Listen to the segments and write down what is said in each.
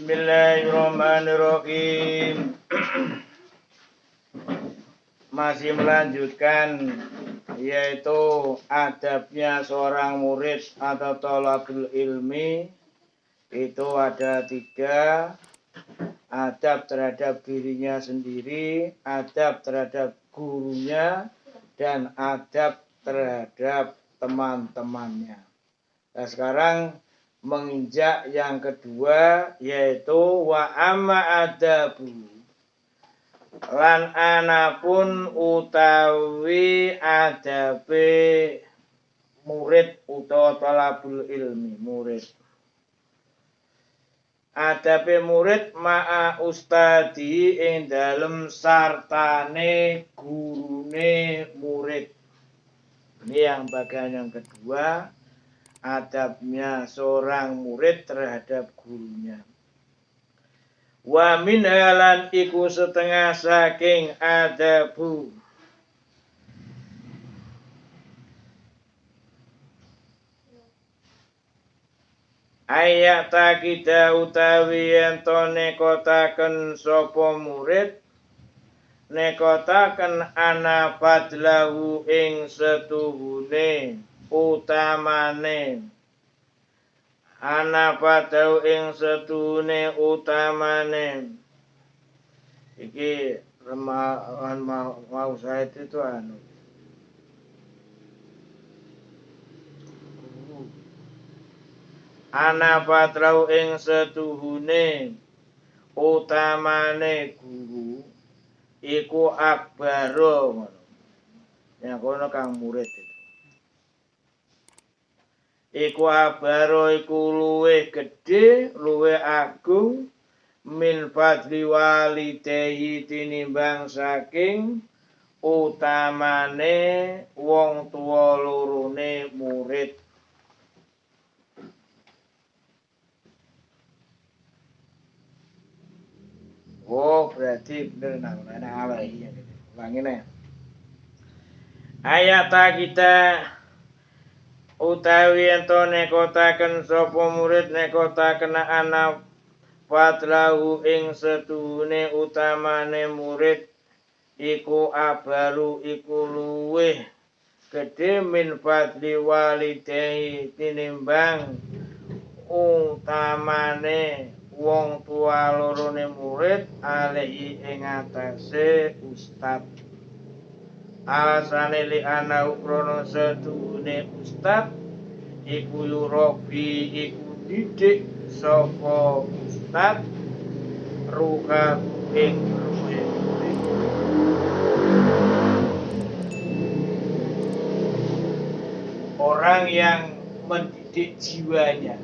Bismillahirrahmanirrahim. Masih melanjutkan, yaitu adabnya seorang murid atau thalabul ilmi. Itu ada 3. Adab terhadap dirinya sendiri, adab terhadap gurunya, dan adab terhadap teman-temannya. Nah, sekarang menginjak yang kedua, yaitu wa amma adabu, lan anapun utawi adabe murid utawa thalabul ilmi murid. Adabe murid ma'a ustadi ing dalem sartane gurune murid. Ini yang bagian yang kedua, adabnya seorang murid terhadap gurunya. Wa min halan iku setengah saking adabu ayat takida utawi ento nekotaken sapa murid, nekotaken ana fadlahu ing setuhune utamane, ana fadlahu ing setuhune utamane. Iki mau saya itu ana patrau ing setuhune utamane guru iku akbaro, ya kono kang murid itu. Iku akbaro iku luwih gedhe, luwih agung min fadli walidehi tinimbang saking utamane wong tuwa lorone murid. Oh, berarti bener namanya alaihi. Ulangin ya. Ayat kita utawi ento nekotaken sapa murid nekotaken ana fadlahu ing setuhune utamane murid iku abaru iku luwih gedhe min fadli walidehi tinimbang utamane wong tua lorone murid alaihi ing atase ustad. Alasane li ana ukrono setuhune ustad iku yurobi iku didik sapa ustad ruha ing ruhe. Orang yang mendidik jiwanya.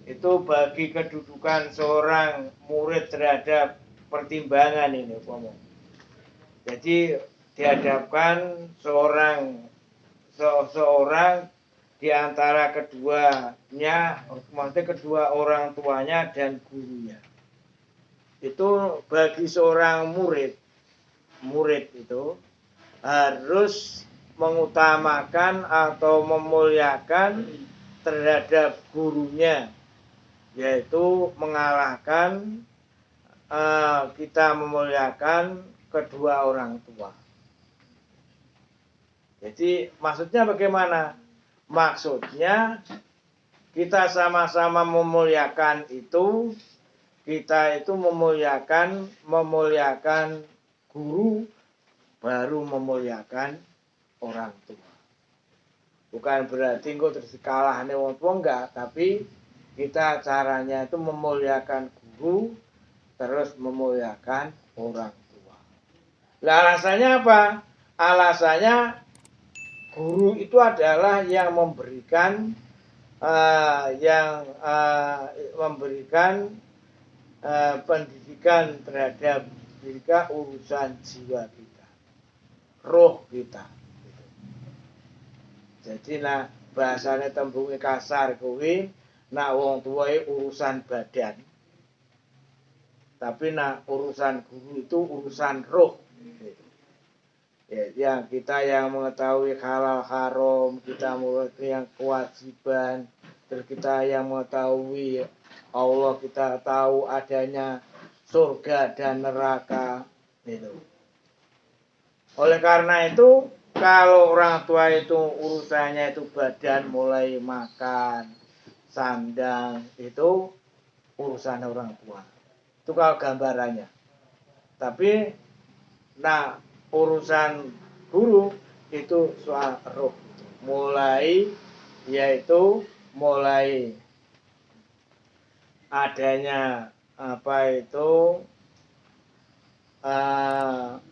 Itu bagi kedudukan seorang murid terhadap pertimbangan ini, Pomo. Jadi dihadapkan seorang di antara keduanya, maksudnya kedua orang tuanya dan gurunya. Itu bagi seorang murid itu harus mengutamakan atau memuliakan terhadap gurunya, yaitu mengalahkan kita memuliakan kedua orang tua. Jadi maksudnya bagaimana? Maksudnya kita sama-sama memuliakan itu, kita itu memuliakan guru, baru memuliakan orang tua. Bukan berarti engko terus kalahane wong tua, enggak, tapi kita caranya itu memuliakan guru, terus memuliakan orang tua. Lah alasannya apa? Alasannya guru itu adalah yang memberikan pendidikan terhadap kita, urusan jiwa kita, roh kita. Jadi nah bahasanya tembunge kasar kuwi, nak wong tuwae urusan badan. Tapi nak urusan guru itu urusan roh. Ya, kita yang mengetahui halal haram, kita mengetahui yang kewajiban, terus kita yang mengetahui Allah, kita tahu adanya surga dan neraka itu. Oleh karena itu, kalau orang tua itu urusannya itu badan, mulai makan, sandang, itu urusan orang tua. Itu kalau gambarannya. Tapi nah, urusan guru itu soal roh. Mulai adanya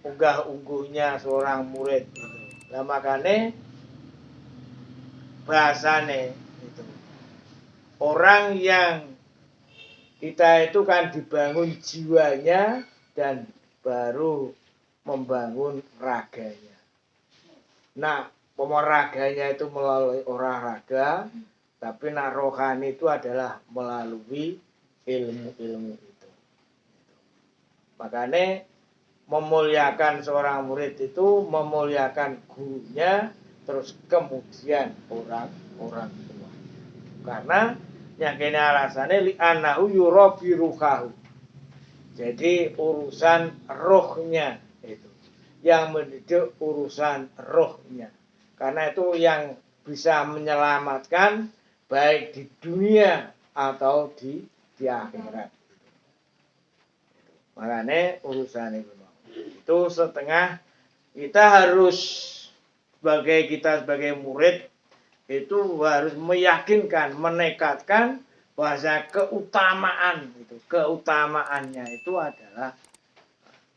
unggah-ungguhnya seorang murid gitu. Nah, makanya bahasane itu orang yang kita itu kan dibangun jiwanya dan baru membangun raganya. Nah, pemeraganya itu melalui olahraga, tapi rohani itu adalah melalui ilmu-ilmu itu. Makanya memuliakan seorang murid itu memuliakan gurunya, terus kemudian orang tua. Karena yang kini alasannya li'annahu yurabi ruhahu. Jadi urusan rohnya itu. Yang mendidik urusan rohnya. Karena itu yang bisa menyelamatkan baik di dunia atau di akhirat. Makanya urusan itu setengah kita harus sebagai murid itu harus meyakinkan, menekadkan bahwa keutamaannya itu adalah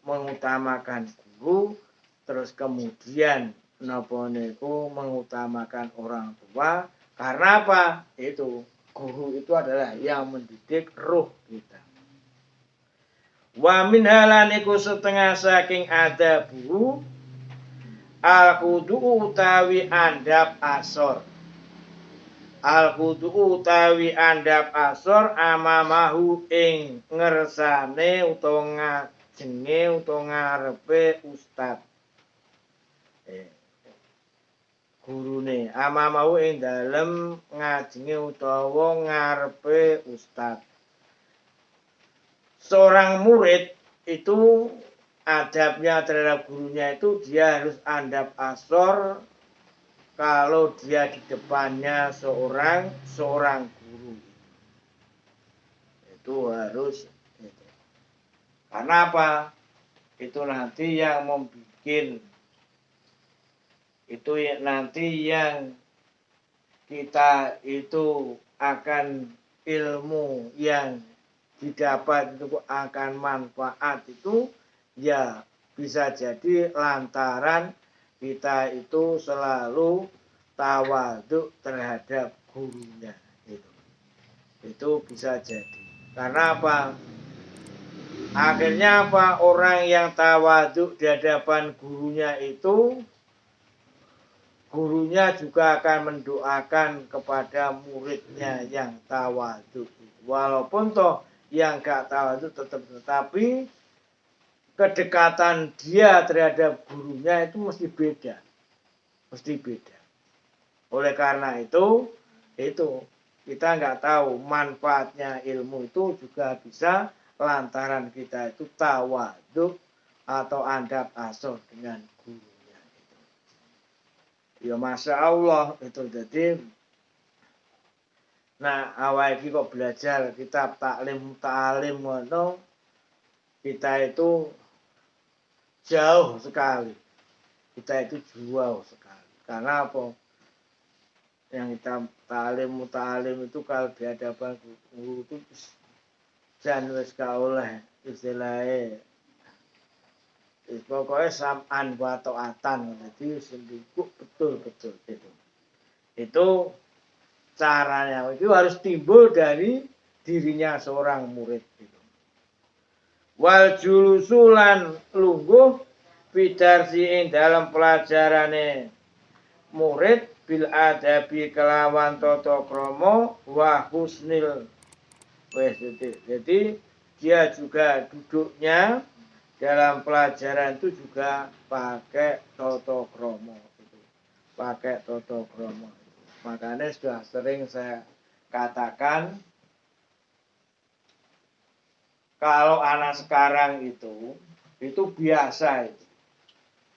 mengutamakan guru, terus kemudian mengutamakan orang tua. Karena apa? Itu guru itu adalah yang mendidik roh kita. Wa min halaniku setengah saking adabu al-kudu utawi andap asor. Al-kudu utawi andap asor amamahu ing ngersane utawa ngajenge utawa ngarepe ustad. Gurune amamahu ing dalem ngajenge utawa ngarepe ustad. Seorang murid itu adabnya terhadap gurunya itu dia harus andap asor kalau dia di depannya seorang guru. Itu harus itu. Karena apa? Itu nanti yang membuat itu nanti yang kita itu akan ilmu yang didapat itu akan manfaat itu ya bisa jadi lantaran kita itu selalu tawadhu terhadap gurunya itu bisa jadi. Karena apa? Akhirnya apa? Orang yang tawadhu di hadapan gurunya itu gurunya juga akan mendoakan kepada muridnya yang tawadhu. Walaupun toh yang gak tawadhu tetapi kedekatan dia terhadap gurunya itu mesti beda. Oleh karena itu kita nggak tahu manfaatnya ilmu itu juga bisa lantaran kita itu tawadhu atau andap asor dengan gurunya itu. Ya masya Allah itu jadi. Nah, awal ini kok belajar kitab taklim ngono, kita itu jauh sekali. Karena apa? Yang kita taklim itu kalau di hadapan guru itu jan wis ka oleh istilahnya. Pokoknya sam'an wa ta'atan. Jadi sendiri betul itu. Itu caranya itu harus timbul dari dirinya seorang murid itu. Wal julusulan lungguh fidarsi ing dalam pelajarane murid bil adabi kelawan tata krama wa husnil. Jadi dia juga duduknya dalam pelajaran itu juga pakai tata krama itu. Pakai tata krama. Makanya sudah sering saya katakan Kalau anak sekarang itu biasa itu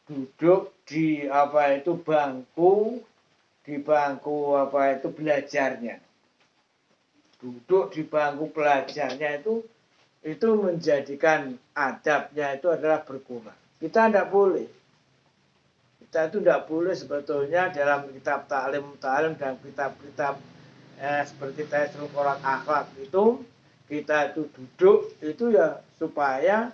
duduk di bangku belajarnya. Duduk di bangku belajarnya itu menjadikan adabnya itu adalah berkurang. Kita tidak boleh. Kita itu tidak boleh sebetulnya dalam kitab ta'lim dan kitab-kitab seperti Tasrif Orang Akhlak itu, kita itu duduk itu ya supaya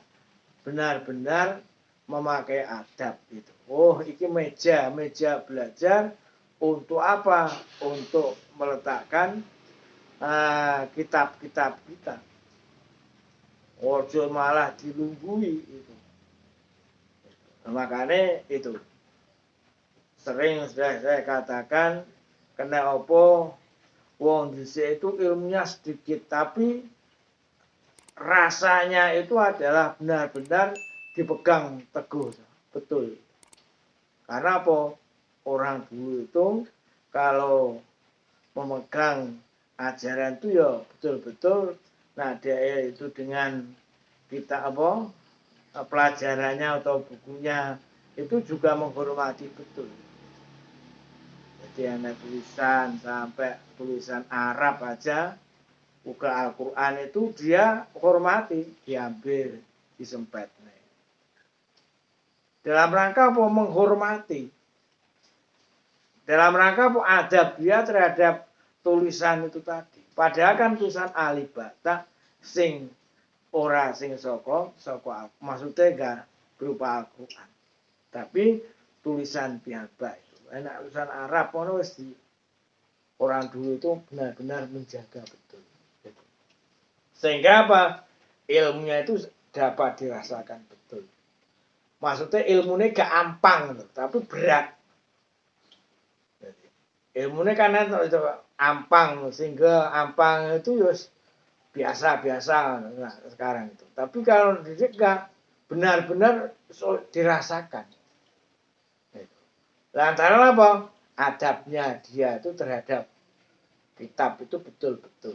benar-benar memakai adab itu. Oh, ini meja belajar untuk apa? Untuk meletakkan kitab-kitab kita. Ojo malah dilunggui itu. Makanya itu sering sudah saya katakan, kena opo wong dhisik itu ilmunya sedikit tapi rasanya itu adalah benar-benar dipegang teguh, betul. Karena apa? Orang dulu itu kalau memegang ajaran itu ya betul-betul, nah dia itu dengan kita pelajarannya atau bukunya itu juga menghormati betul. Jadi ada tulisan sampai tulisan Arab aja, buka Al-Quran itu dia hormati, diambil, disempet. Dalam rangka apa? Menghormati. Dalam rangka apa? Adab dia terhadap tulisan itu tadi. Padahal kan tulisan alif bata sing ora sing saka maksudnya enggak berupa Al-Quran. Tapi tulisan piyambak itu. Enak tulisan Arab ono wis orang dulu itu benar-benar menjaga betul. Sehingga apa? Ilmunya itu dapat dirasakan betul. Maksudnya ilmunya gak ampang, tapi berat. Ilmunya kan itu ampang, sehingga ampang itu biasa-biasa nah, sekarang itu. Tapi kalau didik gak benar-benar dirasakan. Lantaran apa? Adabnya dia itu terhadap kitab itu betul-betul.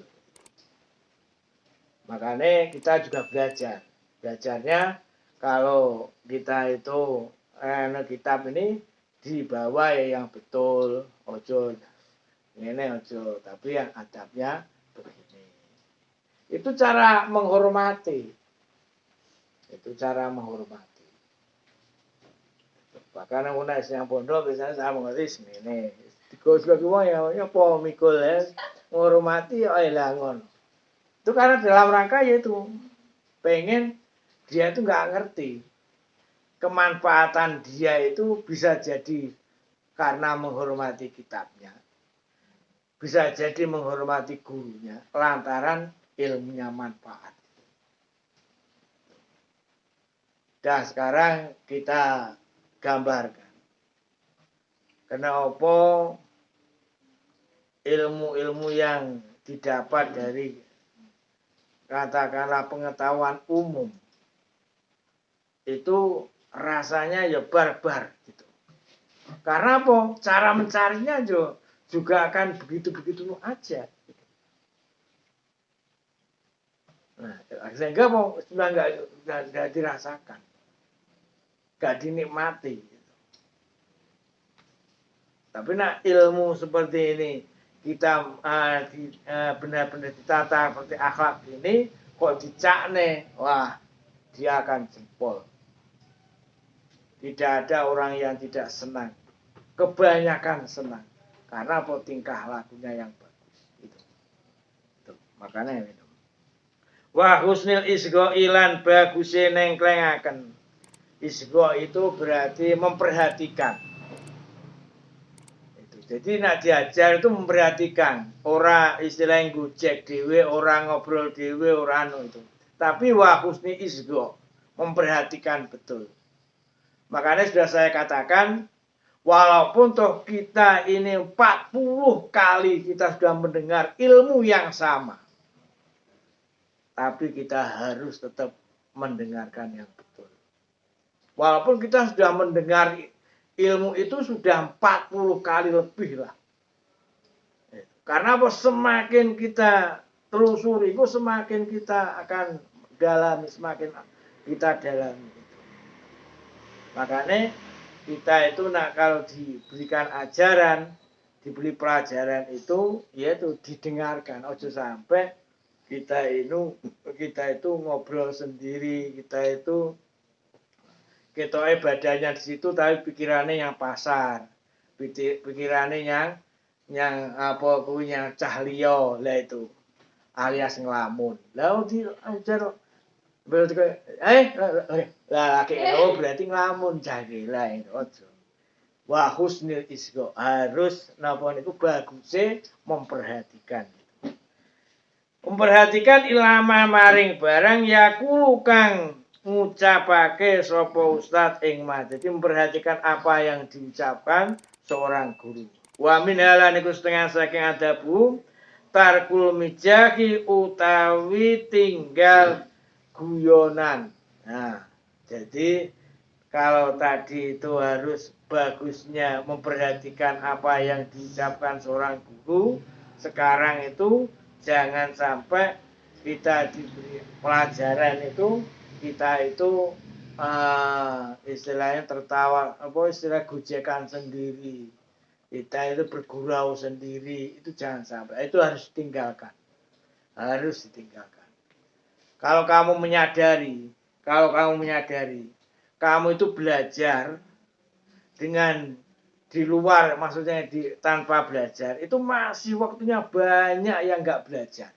Makanya kita juga belajar. Belajarnya kalau kita itu kitab ini dibawa ya yang betul, ojo ini ojo, tapi yang adabnya begini. Itu cara menghormati. Itu cara menghormati. Bahkan aku naik yang pondok biasanya saya mengerti ini. Digosok semua ya apa mikul ya, menghormati ya elangon. Itu karena dalam rangka yaitu pengen dia itu nggak ngerti kemanfaatan dia itu bisa jadi karena menghormati kitabnya, bisa jadi menghormati gurunya lantaran ilmunya manfaat. Dan sekarang kita gambarkan kenapa ilmu-ilmu yang didapat dari katakanlah pengetahuan umum itu rasanya ya barbar gitu. Karena apa? Cara mencarinya juga akan begitu-begitu aja. Nah, sehingga sudah nggak dirasakan, nggak dinikmati. Tapi ilmu seperti ini kita benar-benar ditata seperti akhlak ini kok dicakne, wah dia akan jempol. Tidak ada orang yang tidak senang. Kebanyakan senang. Karena apa? Tingkah lakunya yang bagus. Itu. Makanya itu. Wa husnil isgo ilan bagusnya nengklengaken. Isgo itu berarti memperhatikan. Itu. Jadi nak diajar itu memperhatikan. Orang istilah yang gojek dewe, orang ngobrol dewe, orang itu. Tapi wa husni isgo. Memperhatikan betul. Makanya sudah saya katakan, walaupun toh kita ini 40 kali kita sudah mendengar ilmu yang sama. Tapi kita harus tetap mendengarkan yang betul. Walaupun kita sudah mendengar ilmu itu sudah 40 kali lebih lah. Karena apa? Semakin kita telusuri, itu semakin kita akan dalami, semakin kita dalami. Makanya kita itu kalau diberikan ajaran, diberi pelajaran itu, yaitu didengarkan. Ojo sampai kita itu ngobrol sendiri, kita badannya di situ, tapi pikirannya yang pasar, pikirannya yang cahliyo lah itu, alias ngelamun. Lalu diajar berarti berarti ngelamun jahila itu ojo. Wa husnil isgo, harus napa niku baguse memperhatikan ilama maring barang yaku kang ngucapake sapa ustad ing mah. Jadi memperhatikan apa yang diucapkan seorang guru. Wa min halan iku setengah saking adabu tarkul mijahi utawi tinggal guyonan. Nah, jadi kalau tadi itu harus bagusnya memperhatikan apa yang diucapkan seorang guru, sekarang itu jangan sampai kita diberi pelajaran itu, kita itu istilahnya tertawa, istilah gojekan sendiri, kita itu bergurau sendiri, itu jangan sampai, itu harus ditinggalkan. Kalau kamu menyadari, kamu itu belajar dengan di luar, maksudnya tanpa belajar, itu masih waktunya banyak yang nggak belajar.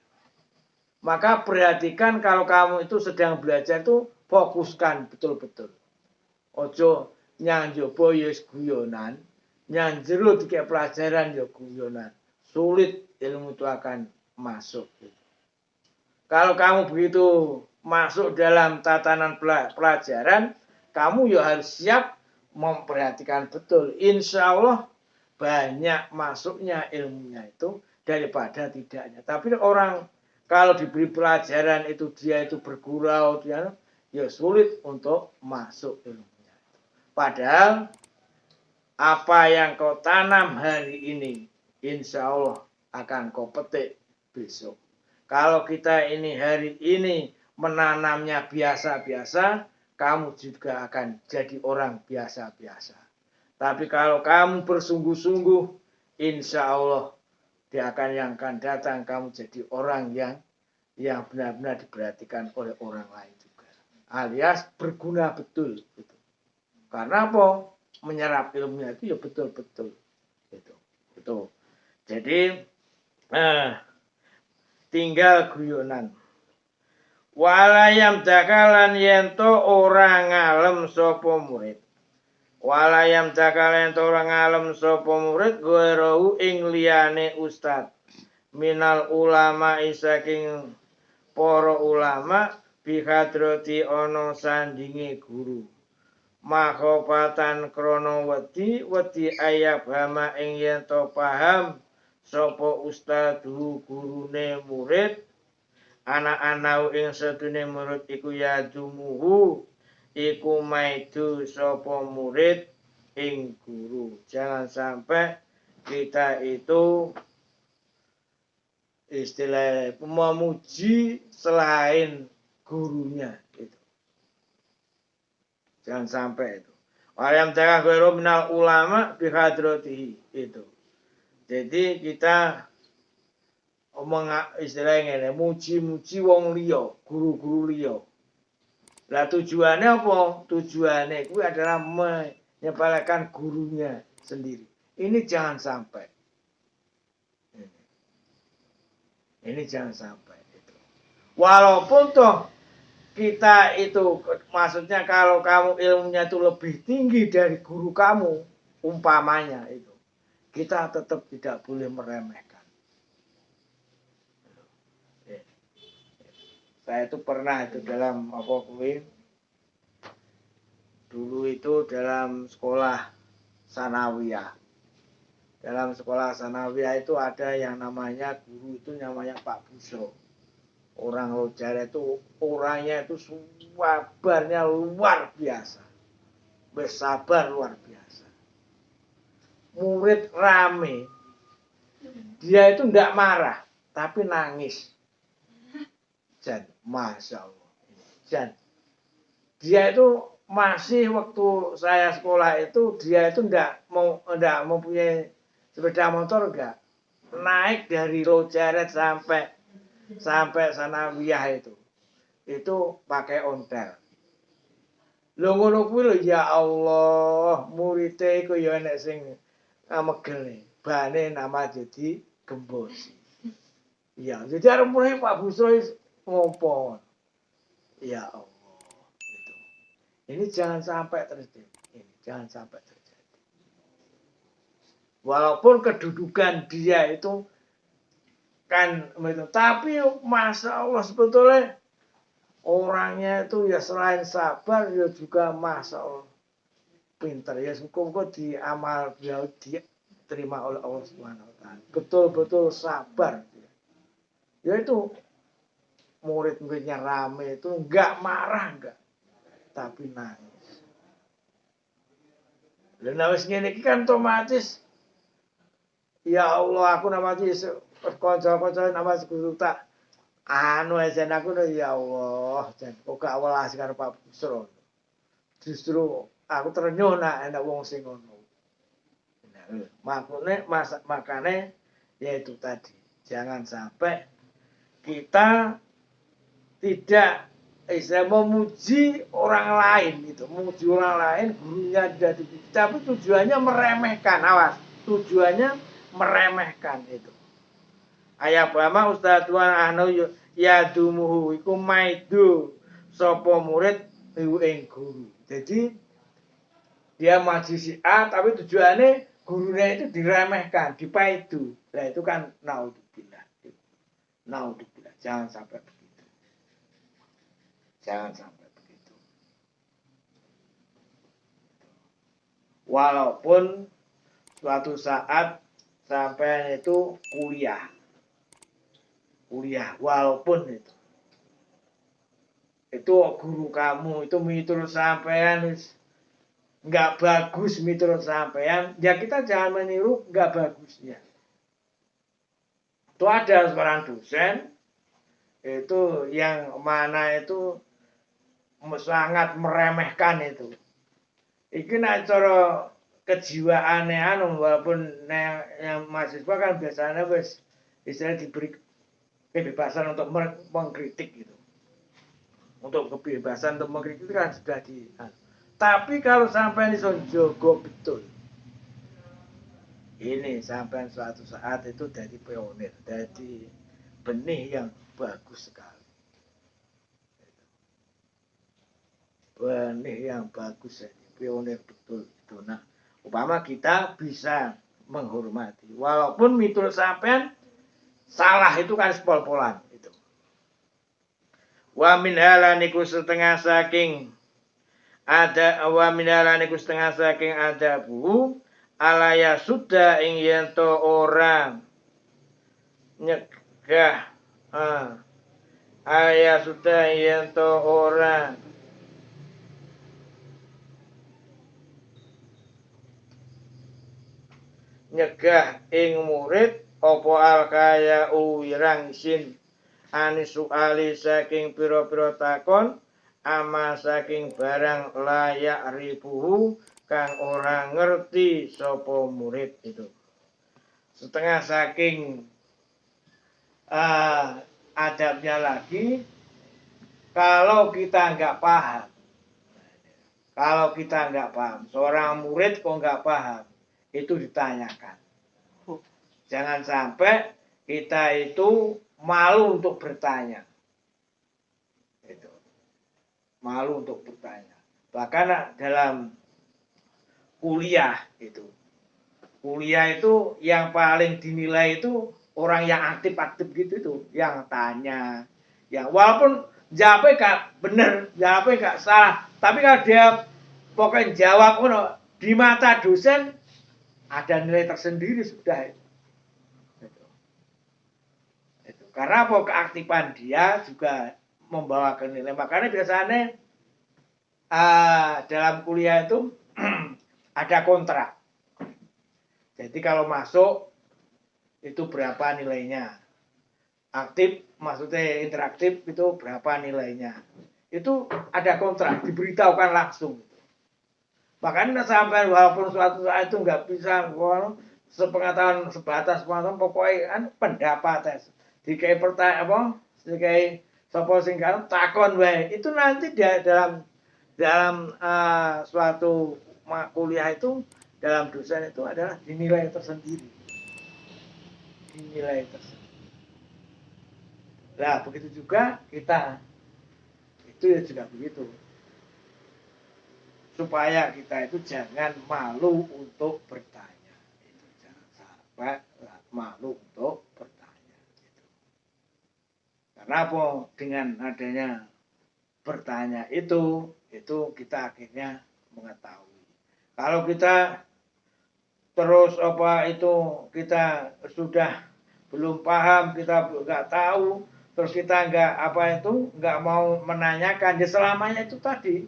Maka perhatikan kalau kamu itu sedang belajar itu fokuskan betul-betul. Ojo nyang jowo ya guyonan, nyang jero dikek pelajaran ya guyonan. Sulit ilmu itu akan masuk. Kalau kamu begitu masuk dalam tatanan pelajaran, kamu ya harus siap memperhatikan betul. Insya Allah banyak masuknya ilmunya itu daripada tidaknya. Tapi orang kalau diberi pelajaran itu dia itu bergurau, dia ya sulit untuk masuk ilmunya. Padahal apa yang kau tanam hari ini, insya Allah akan kau petik besok. Kalau kita ini hari ini menanamnya biasa-biasa, kamu juga akan jadi orang biasa-biasa. Tapi kalau kamu bersungguh-sungguh, insya Allah yang akan datang kamu jadi orang yang benar-benar diperhatikan oleh orang lain juga. Alias berguna betul. Gitu. Karena apa? Menyerap ilmunya itu ya betul-betul. Gitu. Jadi, tinggal guyonan. Walayam dakalan yento orang ngalem sapa murid. Walayam dakalan yento orang ngalem sapa murid goerohu ing liyane ustad. Minal ulama isaking para ulama bihadrati ana sandinge guru. Makhofatan krana wedi ayab hama ing yento paham sapa ustadu gurune murid. Anak-anak ing sedune murid iku ya dumuhu iku maidu sapa murid ing guru. Jangan sampai kita itu istilah memuji selain gurunya itu. Jangan sampai itu. Walayam dakah ghairu minal ulama bihadratihi itu. Jadi kita omong istilahnya ngene, muji-muji wong liya, guru-guru liya. Lah tujuannya apa? Tujuannya itu adalah menyepelekan gurunya sendiri. Ini jangan sampai. Ini jangan sampai. Walaupun toh kita itu, maksudnya kalau kamu ilmunya itu lebih tinggi dari guru kamu, umpamanya itu, kita tetap tidak boleh meremehkan. Saya itu pernah itu dalam dulu itu dalam sekolah sanawiyah. Dalam sekolah sanawiyah itu ada yang namanya guru itu namanya Pak Buso. Orang Lojare itu orangnya itu sabarnya luar biasa. Bersabar luar biasa. Murid rame. Dia itu tidak marah, tapi nangis. Dan Masya Allah. Dan dia itu masih waktu saya sekolah itu dia itu enggak mempunyai sepeda motor enggak. Naik dari Lojeret sampai Sanawiyah itu pakai ontel. Lho ngono kuwi lho ya Allah, muridé iku ya enek sing megel. Bane nama jadi Gembosi. Ya, jadi arep mulai Pak Busro ngopo. Ya Allah. Itu. Ini jangan sampai terjadi. Ini jangan sampai terjadi. Walaupun kedudukan dia itu kan tapi Masya Allah sebetulnya orangnya itu ya selain sabar ya juga Masya Allah pinter ya semoga diamal beliau diterima oleh Allah Subhanahu wa taala. Betul-betul sabar. Ya itu murid-muridnya rame itu enggak marah enggak, tapi nangis. Dan wis ngene iki kan otomatis ya Allah aku namanya kanca-kanca nama guru tak ejen aku ya Allah jan kok gak welas karo Pak Busro. Justru aku terenyuh nak enak wong sing ngono. Makanya yaitu tadi jangan sampai kita tidak memuji orang lain itu, memuji orang lain gurunya dari tapi tujuannya meremehkan, awas, tujuannya meremehkan itu. Ayah bama Ustaz Tuan anu ya dumuhu iku maidu sapa murid ing guru. Jadi dia majisi A tapi tujuannya gurunya itu diremehkan, dipaidu. Nah itu kan naudzubillah. Naudzubillah, jangan sampai begitu. Jangan sampai begitu. Walaupun suatu saat sampai itu kuliah, walaupun itu guru kamu itu miturut sampean nggak bagus miturut sampean, ya kita jangan meniru nggak bagusnya. Itu ada seorang dosen itu yang mana itu sangat meremehkan itu. Iki nek cara kejiwaane walaupun yang mahasiswa kan biasanya wis istilah diberi kebebasan untuk mengkritik gitu. Untuk kebebasan untuk mengkritik kan sudah di tapi kalau sampai iso jogo betul. Ini sampai suatu saat itu jadi pionir, jadi benih yang bagus sekali. Benih yang bagus ini, pionir betul itu. Nah, umpama kita bisa menghormati, walaupun miturut sampean salah itu kan sepol-polan itu. Wa min halaniku setengah saking ada wa min halaniku setengah saking ada bu alaya sudah ing yen to ora nyegah alaya sudah yen to ora nyegah ing murid apa alkaya uwirang sin anisu ali saking pira-pira takon ama saking barang layak ribuhu kang ora ngerti sapa murid itu. Setengah saking adabnya lagi, kalau kita nggak paham, seorang murid kok nggak paham, itu ditanyakan. Jangan sampai kita itu malu untuk bertanya. Itu. Malu untuk bertanya. Bahkan dalam kuliah itu yang paling dinilai itu orang yang aktif-aktif gitu itu, yang tanya, yang walaupun jawabnya gak bener, jawabnya gak salah, tapi kalau dia pokoknya jawab di mata dosen ada nilai tersendiri sudah itu. Karena apa, keaktifan dia juga membawa nilai. Makanya biasanya dalam kuliah itu ada kontrak. Jadi kalau masuk itu berapa nilainya. Aktif maksudnya interaktif itu berapa nilainya. itu ada kontrak, diberitahukan langsung. Makanya sampai walaupun suatu saat itu nggak bisa sepengetahuan sebatas pengetahuan pokoknya kan pendapat dikai pertanyaan apa dikai sapa sing takon wae itu nanti dia dalam suatu kuliah itu dalam dosen itu adalah dinilai tersendiri. Nah begitu juga kita itu ya juga begitu. Supaya kita itu jangan malu untuk bertanya. Itu jangan sampai malu untuk bertanya. Gitu. Karena apa? Dengan adanya bertanya itu kita akhirnya mengetahui. Kalau kita terus kita sudah belum paham, kita nggak tahu, terus kita nggak mau menanyakan, ya selamanya itu tadi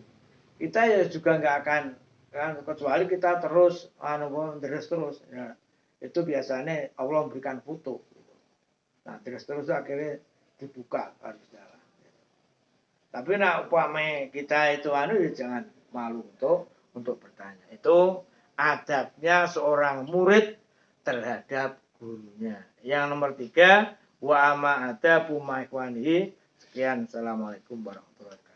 kita ya juga nggak akan kan, kecuali kita terus terus ya. Itu biasanya Allah memberikan foto. Nah terus akhirnya dibuka harus jalan. Tapi upame kita itu ya jangan malu untuk bertanya. Itu adabnya seorang murid terhadap gurunya. Yang nomor 3, wa ama adabu maikwanihi. Sekian, assalamualaikum warahmatullahi wabarakatuh.